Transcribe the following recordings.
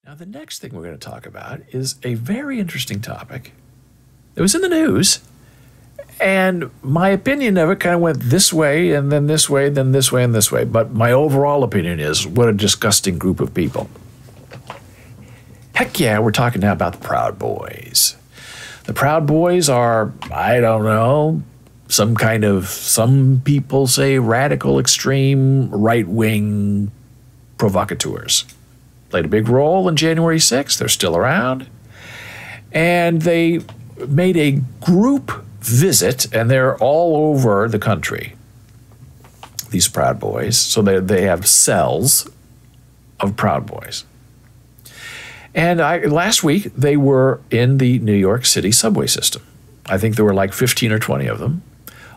Now, the next thing we're going to talk about is a very interesting topic. It was in the news, and my opinion of it kind of went this way, and then this way, then this way, and this way. But my overall opinion is, what a disgusting group of people. Heck yeah, we're talking now about the Proud Boys. The Proud Boys are, I don't know, some people say radical, extreme, right-wing provocateurs. Played a big role in January 6th. They're still around. And they made a group visit, and they're all over the country, these Proud Boys. So they have cells of Proud Boys. And last week, they were in the New York City subway system. I think there were like 15 or 20 of them,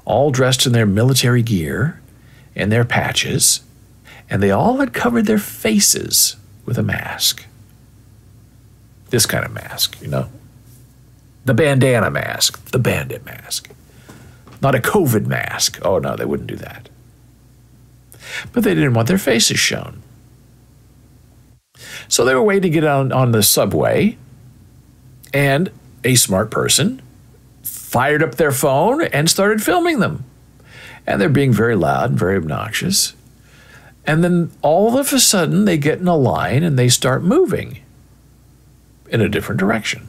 all dressed in their military gear and their patches, and they all had covered their faces with a mask. This kind of mask, you know. The bandana mask, the bandit mask. Not a COVID mask. Oh, no, they wouldn't do that. But they didn't want their faces shown. So they were waiting to get on the subway, and a smart person fired up their phone and started filming them. And they're being very loud and very obnoxious. And then all of a sudden, they get in a line and they start moving in a different direction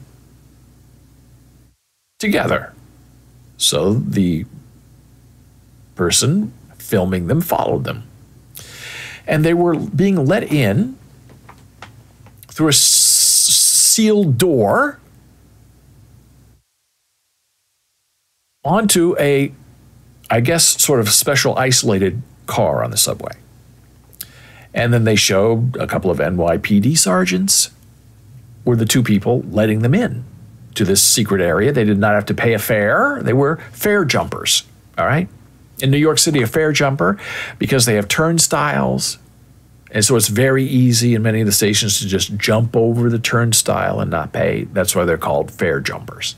together. So the person filming them followed them. And they were being let in through a sealed door onto a, I guess, sort of special isolated car on the subway. And then they showed a couple of NYPD sergeants were the two people letting them in to this secret area. They did not have to pay a fare. They were fare jumpers, all right? In New York City, a fare jumper, because they have turnstiles, and so it's very easy in many of the stations to just jump over the turnstile and not pay. That's why they're called fare jumpers.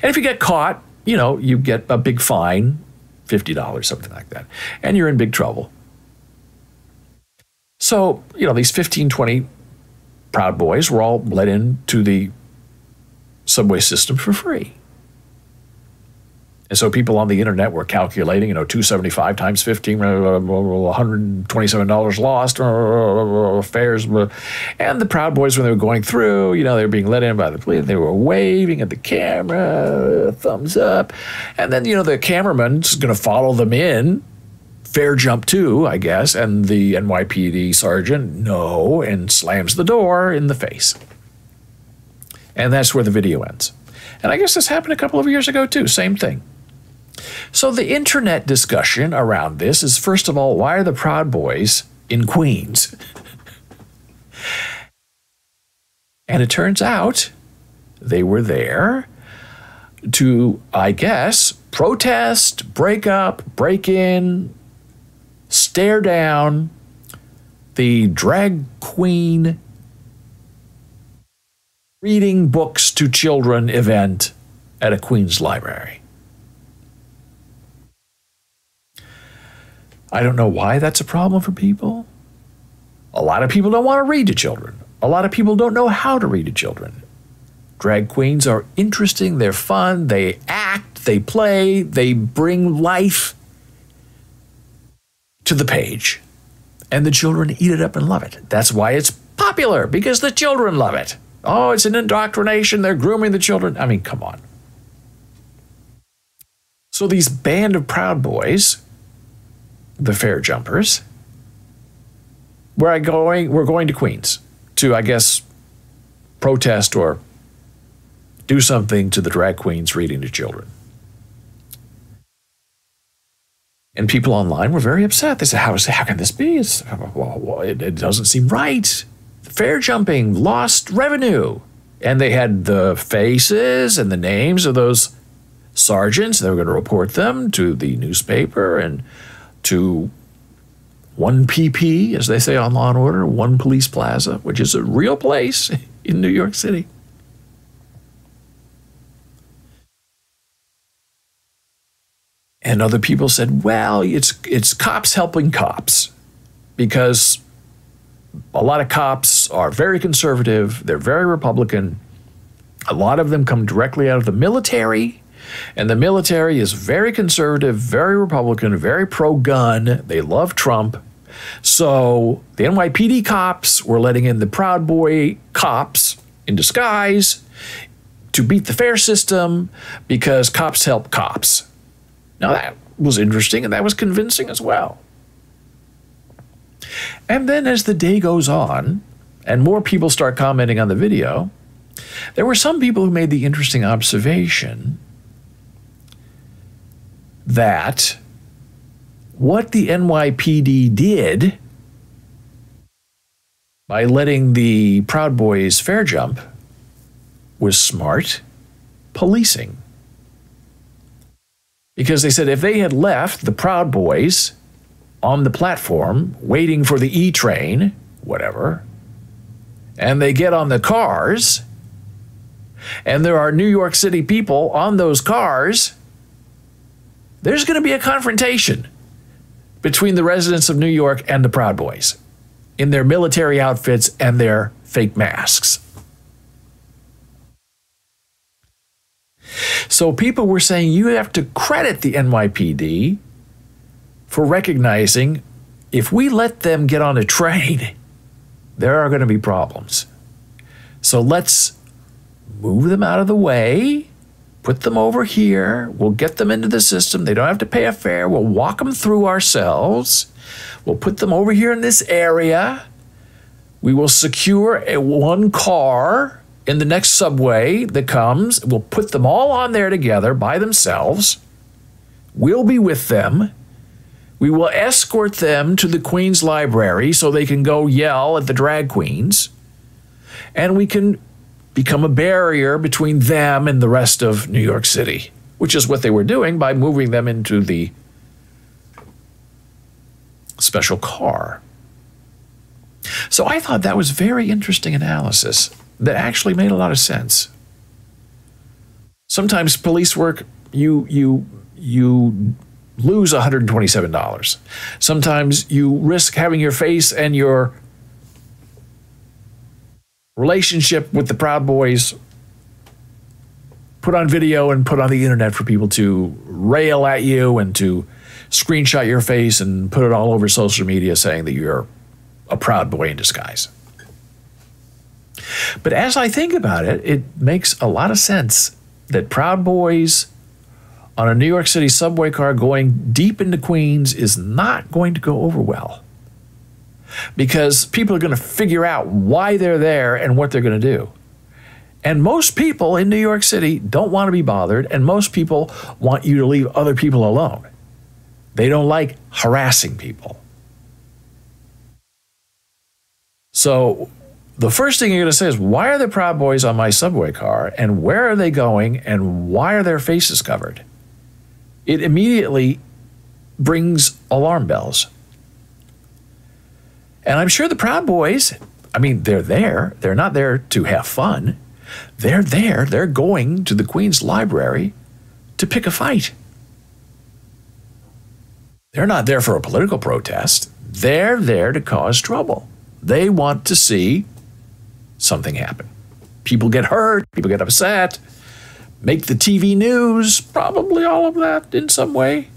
And if you get caught, you know, you get a big fine, $50, something like that, and you're in big trouble. So, you know, these 15, 20 Proud Boys were all let into the subway system for free. And so people on the internet were calculating, you know, $275 times 15, $127 lost, fares. And the Proud Boys, when they were going through, you know, they were being let in by the police. They were waving at the camera, thumbs up. And then, you know, the cameraman's going to follow them in. Fare jump too, I guess, and the NYPD sergeant, no, and slams the door in the face. And that's where the video ends. And I guess this happened a couple of years ago too, same thing. So the internet discussion around this is, first of all, why are the Proud Boys in Queens? And it turns out they were there to, I guess, protest, break up, break in, stare down the drag queen reading books to children event at a Queens library. I don't know why that's a problem for people. A lot of people don't want to read to children. A lot of people don't know how to read to children. Drag queens are interesting, they're fun, they act, they play, they bring life to the page, and the children eat it up and love it. That's why it's popular, because the children love it. Oh, it's an indoctrination. They're grooming the children. I mean, come on. So these band of Proud Boys, the fare jumpers, we're going to Queens to, I guess, protest or do something to the drag queens reading to children. And people online were very upset. They said, how can this be? It doesn't seem right. Fare jumping, lost revenue. And they had the faces and the names of those sergeants. They were going to report them to the newspaper and to 1PP, as they say on Law and Order, One Police Plaza, which is a real place in New York City. And other people said, well, it's cops helping cops, because a lot of cops are very conservative. They're very Republican. A lot of them come directly out of the military, and the military is very conservative, very Republican, very pro-gun. They love Trump. So the NYPD cops were letting in the Proud Boy cops in disguise to beat the fare system because cops help cops. Now that was interesting, and that was convincing as well. And then as the day goes on and more people start commenting on the video, there were some people who made the interesting observation that what the NYPD did by letting the Proud Boys fare jump was smart policing. Because they said if they had left the Proud Boys on the platform waiting for the E train, whatever, and they get on the cars, and there are New York City people on those cars, there's going to be a confrontation between the residents of New York and the Proud Boys in their military outfits and their fake masks. So people were saying you have to credit the NYPD for recognizing if we let them get on a train, there are going to be problems. So let's move them out of the way, put them over here, we'll get them into the system, they don't have to pay a fare, we'll walk them through ourselves, we'll put them over here in this area, we will secure one car in the next subway that comes, we'll put them all on there together by themselves, we'll be with them, we will escort them to the Queen's Library so they can go yell at the drag queens, and we can become a barrier between them and the rest of New York City, which is what they were doing by moving them into the special car. So I thought that was very interesting analysis that actually made a lot of sense. Sometimes police work, you lose $127. Sometimes you risk having your face and your relationship with the Proud Boys put on video and put on the internet for people to rail at you and to screenshot your face and put it all over social media saying that you're a Proud Boy in disguise. But as I think about it, it makes a lot of sense that Proud Boys on a New York City subway car going deep into Queens is not going to go over well. Because people are going to figure out why they're there and what they're going to do. And most people in New York City don't want to be bothered, and most people want you to leave other people alone. They don't like harassing people. So the first thing you're going to say is, why are the Proud Boys on my subway car, and where are they going, and why are their faces covered? It immediately brings alarm bells. And I'm sure the Proud Boys, I mean, they're there. They're not there to have fun. They're there. They're going to the Queen's Library to pick a fight. They're not there for a political protest. They're there to cause trouble. They want to see something happen. People get hurt. People get upset. Make the TV news. Probably all of that in some way.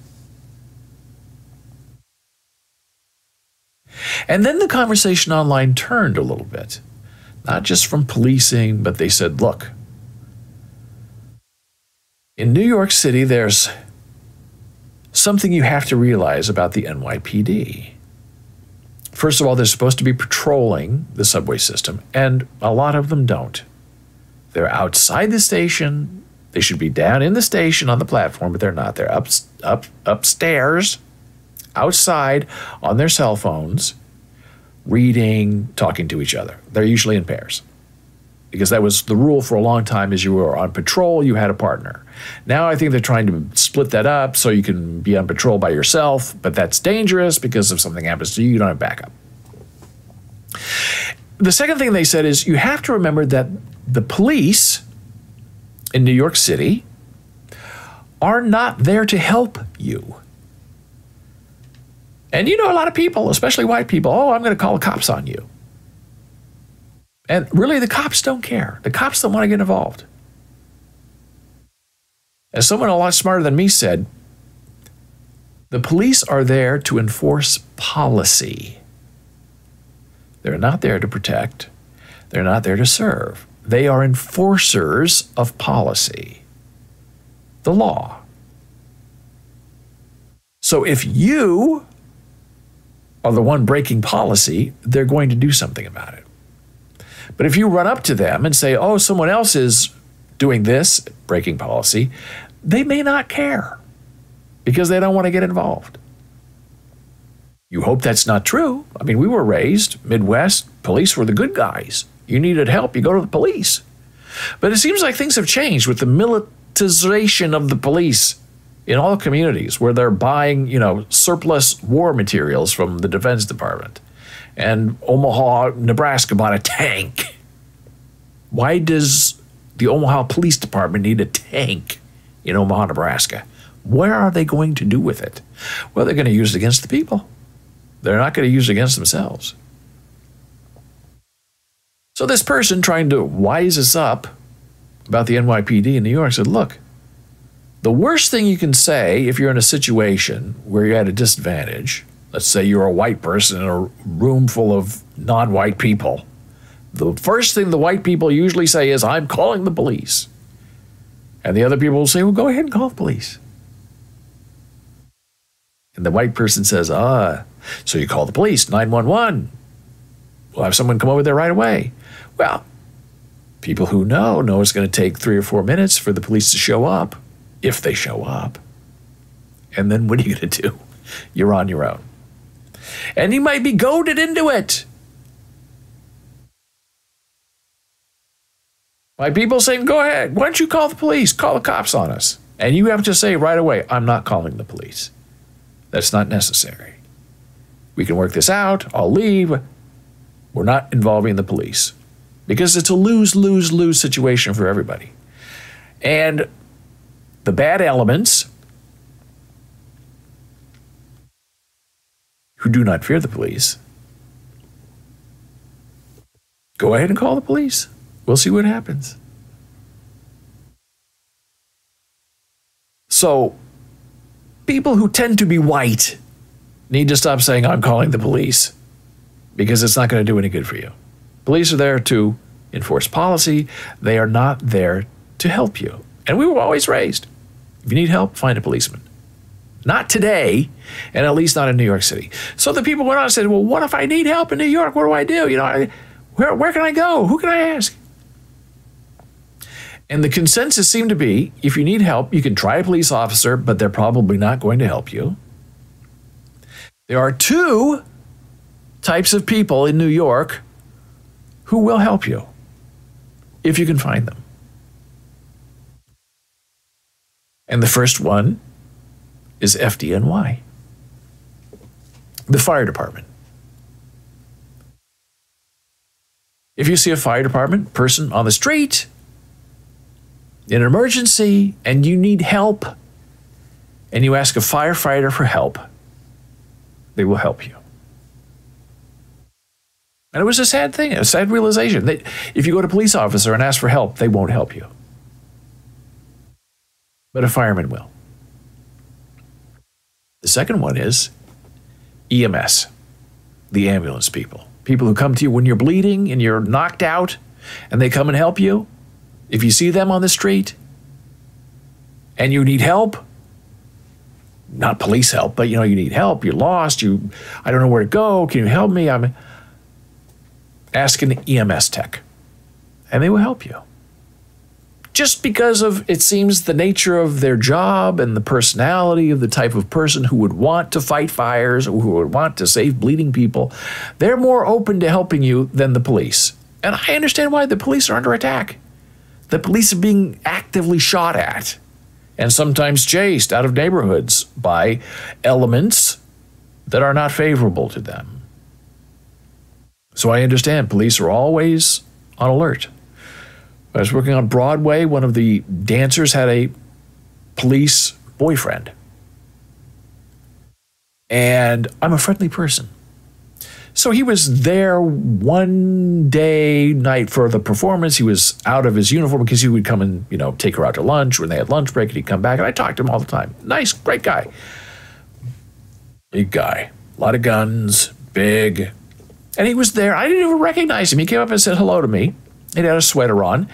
And then the conversation online turned a little bit, not just from policing, but they said, look, in New York City, there's something you have to realize about the NYPD. First of all, they're supposed to be patrolling the subway system, and a lot of them don't. They're outside the station. They should be down in the station on the platform, but they're not. They're upstairs, outside, on their cell phones, reading, talking to each other. They're usually in pairs. Because that was the rule for a long time. As you were on patrol, you had a partner. Now I think they're trying to split that up so you can be on patrol by yourself, but that's dangerous because if something happens to you, you don't have backup. The second thing they said is you have to remember that the police in New York City are not there to help you. And you know, a lot of people, especially white people, oh, I'm going to call the cops on you. And really, the cops don't care. The cops don't want to get involved. As someone a lot smarter than me said, the police are there to enforce policy. They're not there to protect. They're not there to serve. They are enforcers of policy, the law. So if you are the one breaking policy, they're going to do something about it. But if you run up to them and say, oh, someone else is doing this, breaking policy, they may not care because they don't want to get involved. You hope that's not true. I mean, we were raised, Midwest, police were the good guys. You needed help, you go to the police. But it seems like things have changed with the militarization of the police in all communities where they're buying, surplus war materials from the Defense Department. And Omaha, Nebraska bought a tank. Why does the Omaha Police Department need a tank in Omaha, Nebraska? Where are they going to do with it? Well, they're going to use it against the people. They're not going to use it against themselves. So this person trying to wise us up about the NYPD in New York said, look, the worst thing you can say if you're in a situation where you're at a disadvantage, let's say you're a white person in a room full of non-white people, the first thing the white people usually say is, I'm calling the police. And the other people will say, well, go ahead and call the police. And the white person says, so you call the police, 911. We'll have someone come over there right away. Well, people who know it's going to take 3 or 4 minutes for the police to show up, if they show up. And then what are you going to do? You're on your own. And you might be goaded into it by people saying, go ahead, why don't you call the police? Call the cops on us. And you have to say right away, I'm not calling the police. That's not necessary. We can work this out. I'll leave. We're not involving the police because it's a lose-lose-lose situation for everybody. And the bad elements who do not fear the police, go ahead and call the police. We'll see what happens. So, people who tend to be white need to stop saying, I'm calling the police, because it's not going to do any good for you. Police are there to enforce policy. They are not there to help you. And we were always raised, if you need help, find a policeman. Not today, and at least not in New York City. So the people went on and said, well, what if I need help in New York? What do I do? Where can I go? Who can I ask? And the consensus seemed to be, if you need help, you can try a police officer, but they're probably not going to help you. There are 2 types of people in New York who will help you, if you can find them. And the first one is FDNY, the fire department. If you see a fire department person on the street in an emergency and you need help and you ask a firefighter for help, they will help you. And it was a sad thing, a sad realization that if you go to a police officer and ask for help, they won't help you. But a fireman will. The second one is EMS, the ambulance people. People who come to you when you're bleeding and you're knocked out and they come and help you. If you see them on the street and you need help, not police help, but you need help, you're lost, I don't know where to go, can you help me? Ask an EMS tech and they will help you. Just because of, it seems, the nature of their job and the personality of the type of person who would want to fight fires or who would want to save bleeding people, they're more open to helping you than the police. And I understand why. The police are under attack. The police are being actively shot at and sometimes chased out of neighborhoods by elements that are not favorable to them. So I understand police are always on alert. I was working on Broadway. One of the dancers had a police boyfriend. And I'm a friendly person. So he was there one night for the performance. He was out of his uniform because he would come and, take her out to lunch when they had lunch break, and he'd come back, and I talked to him all the time. Nice, great guy. Big guy. A lot of guns, big. And he was there. I didn't even recognize him. He came up and said hello to me. He had a sweater on.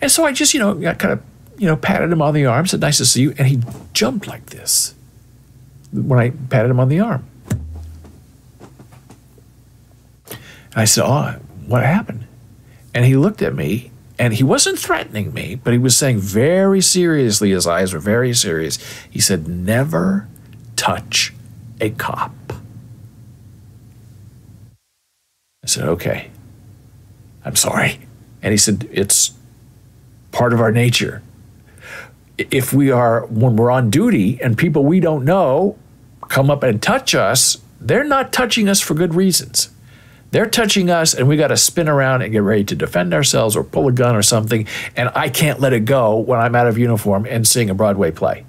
And so I just, patted him on the arm, said, nice to see you. And he jumped like this when I patted him on the arm. And I said, oh, what happened? And he looked at me, and he wasn't threatening me, but he was saying very seriously, his eyes were very serious. He said, never touch a cop. I said, okay, I'm sorry. And he said, it's part of our nature. When we're on duty and people we don't know come up and touch us, they're not touching us for good reasons. They're touching us, and we got to spin around and get ready to defend ourselves or pull a gun or something, and I can't let it go when I'm out of uniform and seeing a Broadway play.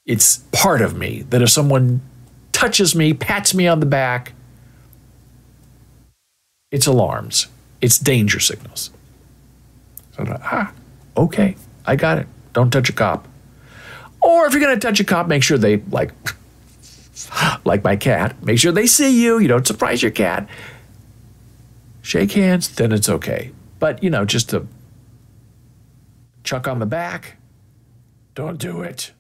It's part of me that if someone touches me, pats me on the back, it's alarms. It's danger signals. So okay, I got it. Don't touch a cop. Or if you're going to touch a cop, make sure they, like my cat, make sure they see you. You don't surprise your cat. Shake hands, then it's okay. But, just to chuck on the back, don't do it.